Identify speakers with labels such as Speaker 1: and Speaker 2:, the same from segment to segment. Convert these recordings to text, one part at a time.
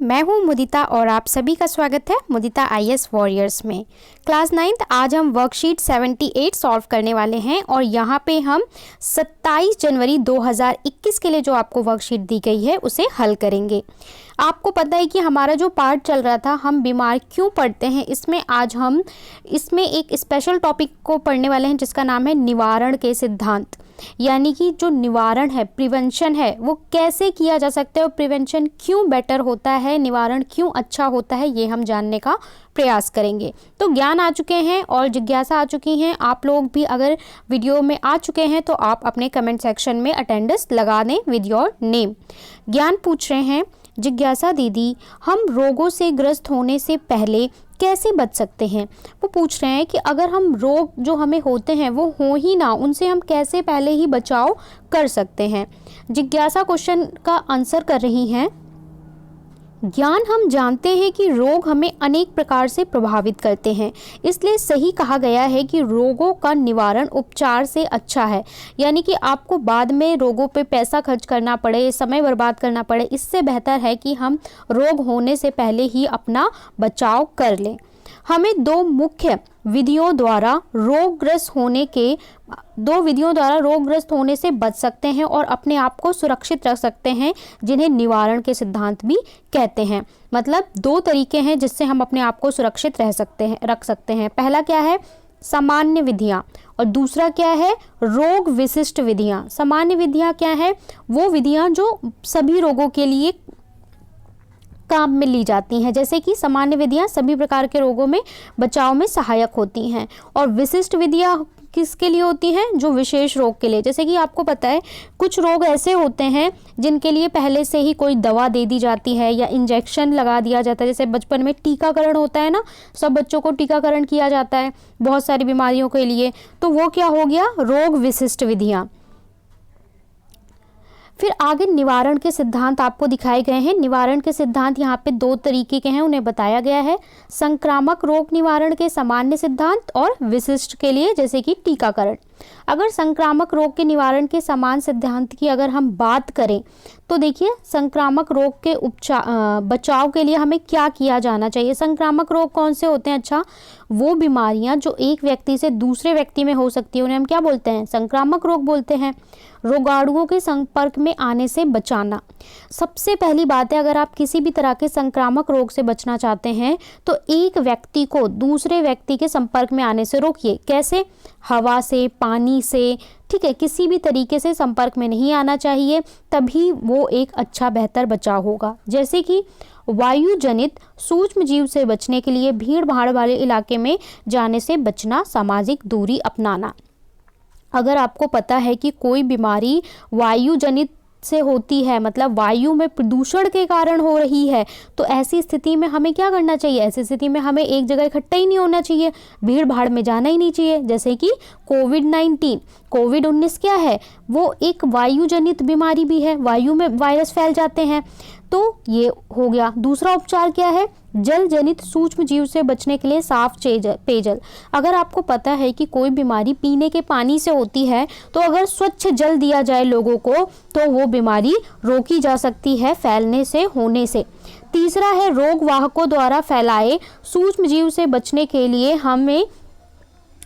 Speaker 1: मैं हूं मुदिता और आप सभी का स्वागत है मुदिता आईएएस वॉरियर्स में। क्लास 9th आज हम वर्कशीट 78 सॉल्व करने वाले हैं और यहाँ पे हम 27 जनवरी 2021 के लिए जो आपको वर्कशीट दी गई है उसे हल करेंगे। आपको पता है कि हमारा जो पार्ट चल रहा था हम बीमार क्यों पड़ते हैं, इसमें आज हम इसमें एक स्पेशल टॉपिक को पढ़ने वाले हैं जिसका नाम है निवारण के सिद्धांत। यानी कि जो निवारण है, प्रिवेंशन है, वो कैसे किया जा सकता है और प्रिवेंशन क्यों बेटर होता है, निवारण क्यों अच्छा होता है, ये हम जानने का प्रयास करेंगे। तो ज्ञान आ चुके हैं और जिज्ञासा आ चुकी हैं। आप लोग भी अगर वीडियो में आ चुके हैं तो आप अपने कमेंट सेक्शन में अटेंडेंस लगा दें विद योर नेम। ज्ञान पूछ रहे हैं, जिज्ञासा दीदी हम रोगों से ग्रस्त होने से पहले कैसे बच सकते हैं। वो पूछ रहे हैं कि अगर हम रोग जो हमें होते हैं वो हो ही ना, उनसे हम कैसे पहले ही बचाव कर सकते हैं। जिज्ञासा क्वेश्चन का आंसर कर रही हैं। ज्ञान हम जानते हैं कि रोग हमें अनेक प्रकार से प्रभावित करते हैं, इसलिए सही कहा गया है कि रोगों का निवारण उपचार से अच्छा है। यानी कि आपको बाद में रोगों पे पैसा खर्च करना पड़े, समय बर्बाद करना पड़े, इससे बेहतर है कि हम रोग होने से पहले ही अपना बचाव कर लें। हमें दो विधियों द्वारा रोगग्रस्त होने से बच सकते हैं और अपने आप को सुरक्षित रख सकते हैं, जिन्हें निवारण के सिद्धांत भी कहते हैं। मतलब दो तरीके हैं जिससे हम अपने आप को सुरक्षित रख सकते हैं। पहला क्या है, सामान्य विधियां, और दूसरा क्या है, रोग विशिष्ट विधियां। सामान्य विधियां क्या है, वो विधियां जो सभी रोगों के लिए काम में ली जाती हैं। जैसे कि सामान्य विधियां सभी प्रकार के रोगों में बचाव में सहायक होती हैं, और विशिष्ट विधियां किसके लिए होती हैं, जो विशेष रोग के लिए। जैसे कि आपको पता है कुछ रोग ऐसे होते हैं जिनके लिए पहले से ही कोई दवा दे दी जाती है या इंजेक्शन लगा दिया जाता है। जैसे बचपन में टीकाकरण होता है ना, सब बच्चों को टीकाकरण किया जाता है बहुत सारी बीमारियों के लिए, तो वो क्या हो गया, रोग विशिष्ट विधियां। फिर आगे निवारण के सिद्धांत आपको दिखाए गए हैं। निवारण के सिद्धांत यहाँ पे दो तरीके के हैं, उन्हें बताया गया है। संक्रामक रोग निवारण के सामान्य सिद्धांत और विशिष्ट के लिए जैसे कि टीकाकरण। अगर संक्रामक रोग के निवारण के समान सिद्धांत की अगर हम बात करें तो देखिए, संक्रामक रोग के बचाव के लिए हमें क्या किया जाना चाहिए। संक्रामक रोग कौन से होते हैं, अच्छा वो बीमारियां जो एक व्यक्ति से दूसरे व्यक्ति में हो सकती है, उन्हें हम क्या बोलते हैं, संक्रामक रोग बोलते हैं। रोगाणुओं के संपर्क में आने से बचाना सबसे पहली बात है। अगर आप किसी भी तरह के संक्रामक रोग से बचना चाहते हैं तो एक व्यक्ति को दूसरे व्यक्ति के संपर्क में आने से रोकिए। कैसे, हवा से, पानी से, ठीक है, किसी भी तरीके से संपर्क में नहीं आना चाहिए, तभी वो एक अच्छा बेहतर बचाव होगा। जैसे कि वायु जनित सूक्ष्म जीव से बचने के लिए भीड़ भाड़ वाले इलाके में जाने से बचना, सामाजिक दूरी अपनाना। अगर आपको पता है कि कोई बीमारी वायु जनित से होती है, मतलब वायु में प्रदूषण के कारण हो रही है, तो ऐसी स्थिति में हमें क्या करना चाहिए, ऐसी स्थिति में हमें एक जगह इकट्ठा ही नहीं होना चाहिए, भीड़ भाड़ में जाना ही नहीं चाहिए। जैसे कि कोविड-19 क्या है, वो एक वायु जनित बीमारी भी है, वायु में वायरस फैल जाते हैं, तो ये हो गया। दूसरा उपचार क्या है, जल जनित सूक्ष्म जीव से बचने के लिए साफ पेयजल। अगर आपको पता है कि कोई बीमारी पीने के पानी से होती है तो अगर स्वच्छ जल दिया जाए लोगों को तो वो बीमारी रोकी जा सकती है फैलने से, होने से। तीसरा है, रोग वाहकों द्वारा फैलाए सूक्ष्म जीव से बचने के लिए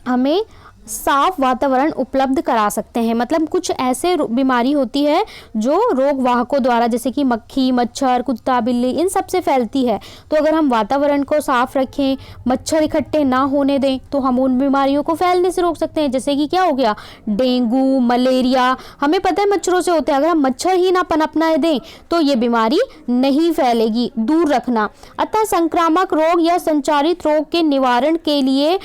Speaker 1: हमें साफ वातावरण उपलब्ध करा सकते हैं। मतलब कुछ ऐसे बीमारी होती है जो रोग वाहकों द्वारा, जैसे कि मक्खी, मच्छर, कुत्ता, बिल्ली, इन सब से फैलती है। तो अगर हम वातावरण को साफ रखें, मच्छर इकट्ठे ना होने दें, तो हम उन बीमारियों को फैलने से रोक सकते हैं। जैसे कि क्या हो गया, डेंगू, मलेरिया, हमें पता है मच्छरों से होते हैं। अगर हम मच्छर ही ना पनपने दें तो ये बीमारी नहीं फैलेगी, दूर रखना। अतः संक्रामक रोग या संचारित रोग के निवारण के लिए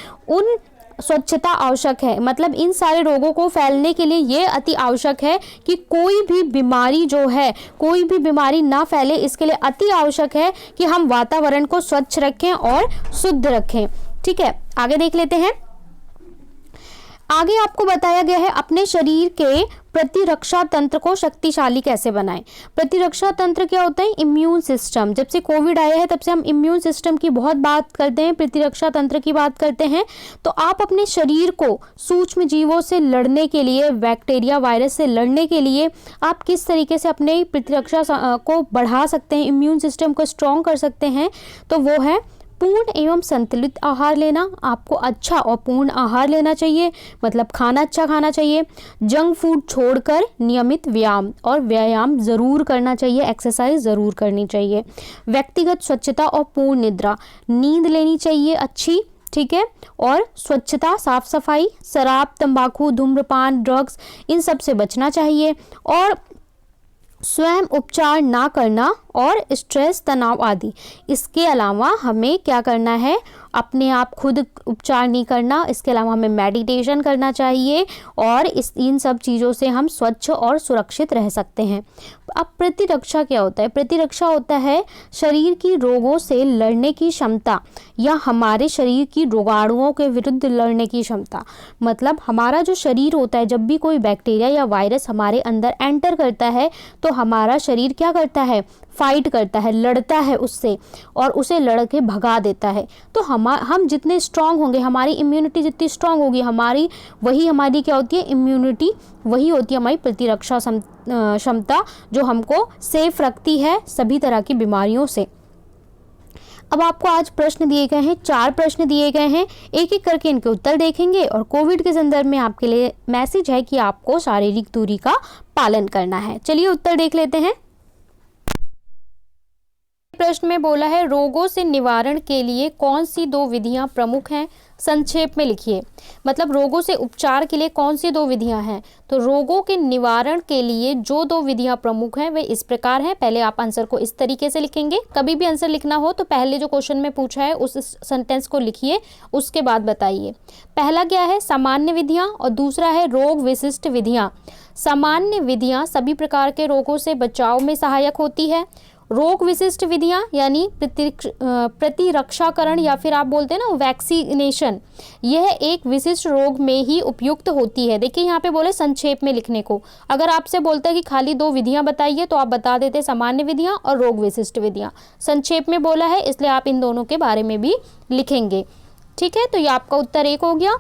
Speaker 1: स्वच्छता आवश्यक है। मतलब इन सारे रोगों को फैलने के लिए ये अति आवश्यक है कि कोई भी बीमारी जो है, कोई भी बीमारी ना फैले, इसके लिए अति आवश्यक है कि हम वातावरण को स्वच्छ रखें और शुद्ध रखें। ठीक है, आगे देख लेते हैं। आगे आपको बताया गया है अपने शरीर के प्रतिरक्षा तंत्र को शक्तिशाली कैसे बनाएं। प्रतिरक्षा तंत्र क्या होता है? Immune system. जब से कोविड आया है तब से हम इम्यून सिस्टम की बहुत बात करते हैं, प्रतिरक्षा तंत्र की बात करते हैं। तो आप अपने शरीर को सूक्ष्म जीवों से लड़ने के लिए, बैक्टीरिया वायरस से लड़ने के लिए आप किस तरीके से अपने प्रतिरक्षा को बढ़ा सकते हैं, इम्यून सिस्टम को स्ट्रॉन्ग कर सकते हैं, तो वो है पूर्ण एवं संतुलित आहार लेना। आपको अच्छा और पूर्ण आहार लेना चाहिए, मतलब खाना अच्छा खाना चाहिए। जंक फूड छोड़कर नियमित व्यायाम, और व्यायाम ज़रूर करना चाहिए, एक्सरसाइज ज़रूर करनी चाहिए। व्यक्तिगत स्वच्छता और पूर्ण निद्रा, नींद लेनी चाहिए अच्छी, ठीक है। और स्वच्छता, साफ सफाई, शराब, तंबाकू, धूम्रपान, ड्रग्स, इन सब से बचना चाहिए। और स्वयं उपचार ना करना और स्ट्रेस, तनाव आदि। इसके अलावा हमें क्या करना है? अपने आप खुद उपचार नहीं करना, इसके अलावा हमें मेडिटेशन करना चाहिए, और इन सब चीज़ों से हम स्वच्छ और सुरक्षित रह सकते हैं। अब प्रतिरक्षा क्या होता है? प्रतिरक्षा होता है शरीर की रोगों से लड़ने की क्षमता, या हमारे शरीर की रोगाणुओं के विरुद्ध लड़ने की क्षमता। मतलब हमारा जो शरीर होता है, जब भी कोई बैक्टीरिया या वायरस हमारे अंदर एंटर करता है तो हमारा शरीर क्या करता है? फाइट करता है, लड़ता है उससे, और उसे लड़ के भगा देता है। तो हम जितने स्ट्रांग होंगे, हमारी इम्यूनिटी जितनी स्ट्रांग होगी, हमारी क्या होती है? इम्यूनिटी वही होती है हमारी प्रतिरक्षा क्षमता, जो हमको सेफ रखती है सभी तरह की बीमारियों से। अब आपको आज प्रश्न दिए गए हैं, 4 प्रश्न दिए गए हैं, एक एक करके इनके उत्तर देखेंगे। और कोविड के संदर्भ में आपके लिए मैसेज है कि आपको शारीरिक दूरी का पालन करना है। चलिए उत्तर देख लेते हैं। प्रश्न में बोला है, रोगों से निवारण के लिए कौन सी 2 विधियां प्रमुख हैं? संक्षेप में लिखिए। मतलब रोगों से उपचार के लिए कौन सी 2 विधियां हैं? तो रोगों के निवारण के लिए जो 2 विधियां प्रमुख हैं वे इस प्रकार हैं। पहले आप आंसर को इस तरीके से लिखेंगे। कभी भी आंसर लिखना हो तो पहले जो क्वेश्चन में पूछा है उस सेंटेंस को लिखिए, उसके बाद बताइए। पहला क्या है? सामान्य विधियां, और दूसरा है रोग विशिष्ट विधियां। सामान्य विधियां सभी प्रकार के रोगों से बचाव में सहायक होती है। रोग विशिष्ट विधियां यानी प्रतिरक्षाकरण, या फिर आप बोलते हैं ना वैक्सीनेशन, यह एक विशिष्ट रोग में ही उपयुक्त होती है। देखिए यहाँ पे बोले संक्षेप में लिखने को। अगर आपसे बोलता है कि खाली 2 विधियां बताइए तो आप बता देते सामान्य विधियां और रोग विशिष्ट विधियां। संक्षेप में बोला है इसलिए आप इन दोनों के बारे में भी लिखेंगे, ठीक है। तो ये आपका उत्तर 1 हो गया।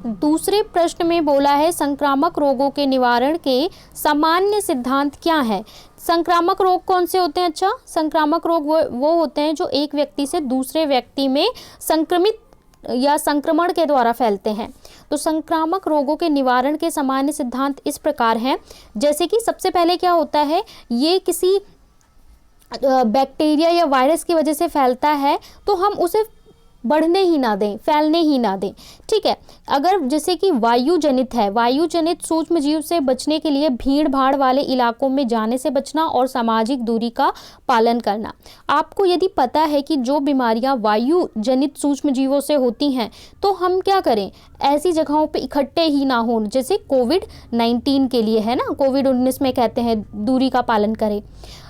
Speaker 1: दूसरे प्रश्न में बोला है, संक्रामक रोगों के निवारण के सामान्य सिद्धांत क्या है? संक्रामक रोग कौन से होते हैं? अच्छा, संक्रामक रोग वो होते हैं जो एक व्यक्ति से दूसरे व्यक्ति में संक्रमित या संक्रमण के द्वारा फैलते हैं। तो संक्रामक रोगों के निवारण के सामान्य सिद्धांत इस प्रकार हैं। जैसे कि सबसे पहले क्या होता है, ये किसी बैक्टीरिया या वायरस की वजह से फैलता है तो हम उसे बढ़ने ही ना दें, फैलने ही ना दें, ठीक है। अगर जैसे कि वायु जनित है, वायु जनित सूक्ष्म जीव से बचने के लिए भीड़ भाड़ वाले इलाकों में जाने से बचना और सामाजिक दूरी का पालन करना। आपको यदि पता है कि जो बीमारियां वायु जनित सूक्ष्म जीवों से होती हैं तो हम क्या करें? ऐसी जगहों पे इकट्ठे ही ना हो, जैसे कोविड-19 के लिए है ना, कोविड-19 में कहते हैं दूरी का पालन करें।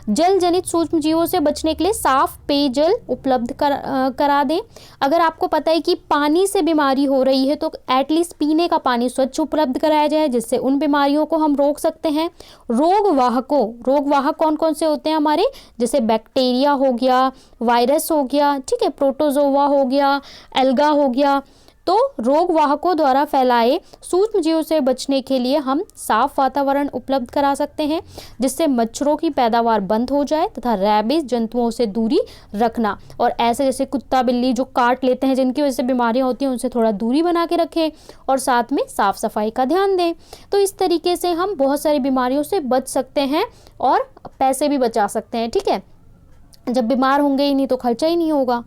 Speaker 1: जल जनित सूक्ष्म जीवों से बचने के लिए साफ पेयजल उपलब्ध करा दें। अगर आपको पता है कि पानी से बीमारी हो रही है तो एटलीस्ट पीने का पानी स्वच्छ उपलब्ध कराया जाए, जिससे उन बीमारियों को हम रोक सकते हैं। रोग वाहक कौन कौन से होते हैं हमारे? जैसे बैक्टीरिया हो गया, वायरस हो गया, ठीक है, प्रोटोजोआ हो गया, एल्गा हो गया। तो रोग वाहकों द्वारा फैलाए सूक्ष्म जीवों से बचने के लिए हम साफ वातावरण उपलब्ध करा सकते हैं, जिससे मच्छरों की पैदावार बंद हो जाए, तथा रैबिस जंतुओं से दूरी रखना। और ऐसे जैसे कुत्ता बिल्ली जो काट लेते हैं, जिनकी वजह से बीमारियां होती हैं, उनसे थोड़ा दूरी बना के रखें, और साथ में साफ सफाई का ध्यान दें। तो इस तरीके से हम बहुत सारी बीमारियों से बच सकते हैं और पैसे भी बचा सकते हैं, ठीक है। जब बीमार होंगे ही नहीं तो खर्चा ही नहीं होगा।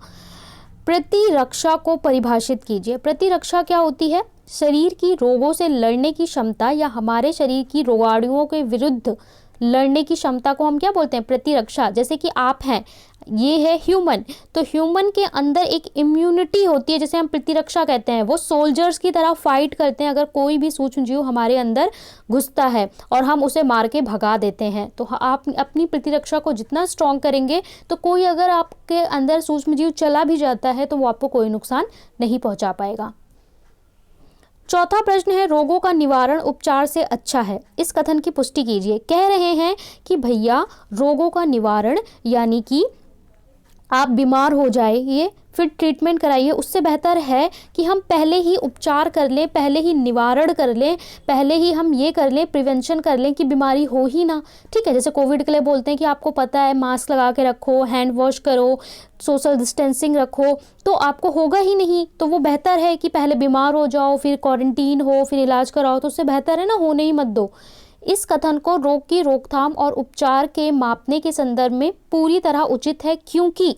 Speaker 1: प्रतिरक्षा को परिभाषित कीजिए। प्रतिरक्षा क्या होती है? शरीर की रोगों से लड़ने की क्षमता, या हमारे शरीर की रोगाणुओं के विरुद्ध लड़ने की क्षमता को हम क्या बोलते हैं? प्रतिरक्षा। जैसे कि आप हैं, ये है ह्यूमन, तो ह्यूमन के अंदर एक इम्यूनिटी होती है, जैसे हम प्रतिरक्षा कहते हैं। वो सोल्जर्स की तरह फाइट करते हैं अगर कोई भी सूक्ष्म जीव हमारे अंदर घुसता है और हम उसे मार के भगा देते हैं। तो आप अपनी प्रतिरक्षा को जितना स्ट्रॉन्ग करेंगे तो कोई अगर आपके अंदर सूक्ष्म जीव चला भी जाता है तो वो आपको कोई नुकसान नहीं पहुंचा पाएगा। चौथा प्रश्न है, रोगों का निवारण उपचार से अच्छा है, इस कथन की पुष्टि कीजिए। कह रहे हैं कि भैया रोगों का निवारण यानी कि आप बीमार हो जाइए फिर ट्रीटमेंट कराइए, उससे बेहतर है कि हम पहले ही उपचार कर लें, पहले ही निवारण कर लें, पहले ही हम ये कर लें, प्रिवेंशन कर लें कि बीमारी हो ही ना। ठीक है, जैसे कोविड के लिए बोलते हैं कि आपको पता है मास्क लगा के रखो, हैंड वॉश करो, सोशल डिस्टेंसिंग रखो, तो आपको होगा ही नहीं। तो वो बेहतर है कि पहले बीमार हो जाओ, फिर क्वारंटीन हो, फिर इलाज कराओ, तो उससे बेहतर है ना होने ही मत दो। इस कथन को रोग की रोकथाम और उपचार के मापने के संदर्भ में पूरी तरह उचित है, क्योंकि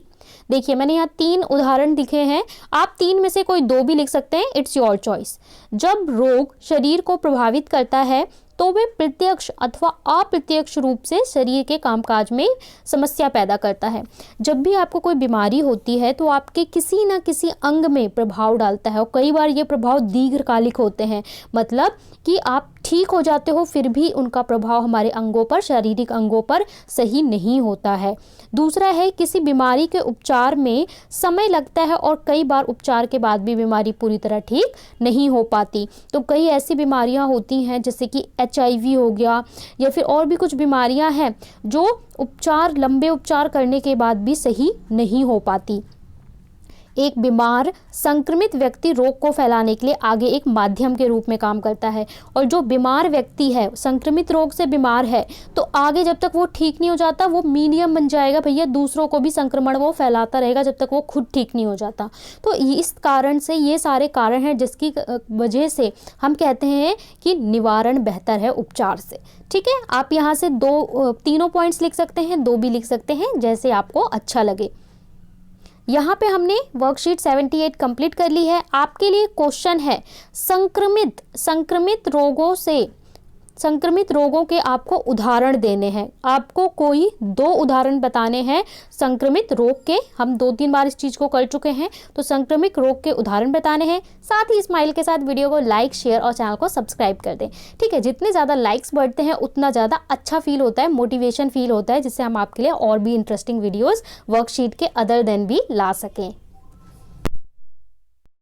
Speaker 1: देखिए मैंने यहाँ 3 उदाहरण लिखे हैं, आप 3 में से कोई 2 भी लिख सकते हैं, इट्स योर चॉइस। जब रोग शरीर को प्रभावित करता है तो वे प्रत्यक्ष अथवा अप्रत्यक्ष रूप से शरीर के कामकाज में समस्या पैदा करता है। जब भी आपको कोई बीमारी होती है तो आपके किसी न किसी अंग में प्रभाव डालता है, और कई बार ये प्रभाव दीर्घकालिक होते हैं, मतलब कि आप ठीक हो जाते हो फिर भी उनका प्रभाव हमारे अंगों पर, शारीरिक अंगों पर सही नहीं होता है। दूसरा है, किसी बीमारी के उपचार में समय लगता है और कई बार उपचार के बाद भी बीमारी पूरी तरह ठीक नहीं हो पाती। तो कई ऐसी बीमारियां होती हैं जैसे कि HIV हो गया, या फिर और भी कुछ बीमारियां हैं जो उपचार, लंबे उपचार करने के बाद भी सही नहीं हो पाती। एक बीमार संक्रमित व्यक्ति रोग को फैलाने के लिए आगे एक माध्यम के रूप में काम करता है, और जो बीमार व्यक्ति है, संक्रमित रोग से बीमार है, तो आगे जब तक वो ठीक नहीं हो जाता वो मीडियम बन जाएगा भैया, दूसरों को भी संक्रमण वो फैलाता रहेगा जब तक वो खुद ठीक नहीं हो जाता। तो इस कारण से ये सारे कारण हैं जिसकी वजह से हम कहते हैं कि निवारण बेहतर है उपचार से। ठीक है, आप यहाँ से तीनों पॉइंट्स लिख सकते हैं, 2 भी लिख सकते हैं, जैसे आपको अच्छा लगे। यहाँ पे हमने वर्कशीट 78 कंप्लीट कर ली है। आपके लिए क्वेश्चन है, संक्रमित रोगों के आपको उदाहरण देने हैं। आपको कोई 2 उदाहरण बताने हैं संक्रमित रोग के। हम 2-3 बार इस चीज़ को कर चुके हैं, तो संक्रमित रोग के उदाहरण बताने हैं। साथ ही स्माइल के साथ वीडियो को लाइक, शेयर और चैनल को सब्सक्राइब कर दें। ठीक है, जितने ज़्यादा लाइक्स बढ़ते हैं उतना ज़्यादा अच्छा फील होता है, मोटिवेशन फील होता है, जिससे हम आपके लिए और भी इंटरेस्टिंग वीडियोज़ वर्कशीट के अदर देन भी ला सकें।